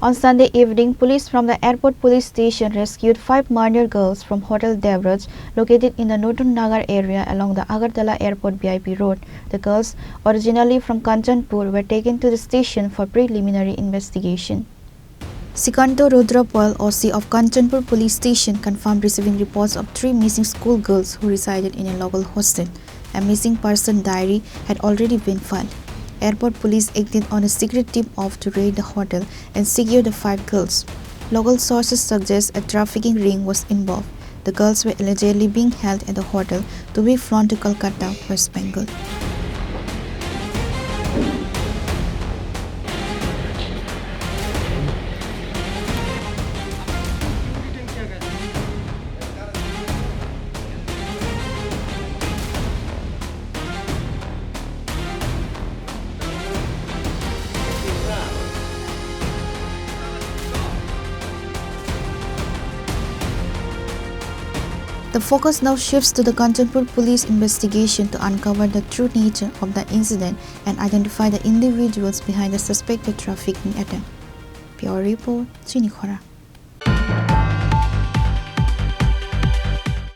On Sunday evening, police from the airport police station rescued 5 minor girls from Hotel Debraj, located in the Nutannagar area along the Agartala-Airport VIP Road. The girls, originally from Kanchanpur, were taken to the station for preliminary investigation. Sikanto Rudrapal, OC of Kanchanpur Police Station, confirmed receiving reports of 3 missing schoolgirls who resided in a local hostel. A missing person diary had already been filed. Airport police acted on a secret tip-off to raid the hotel and secure the 5 girls. Local sources suggest a trafficking ring was involved. The girls were allegedly being held at the hotel to be flown to Kolkata, West Bengal. The focus now shifts to the Kanchanpur police investigation to uncover the true nature of the incident and identify the individuals behind the suspected trafficking attempt. Pure Report, Chini, Khorang.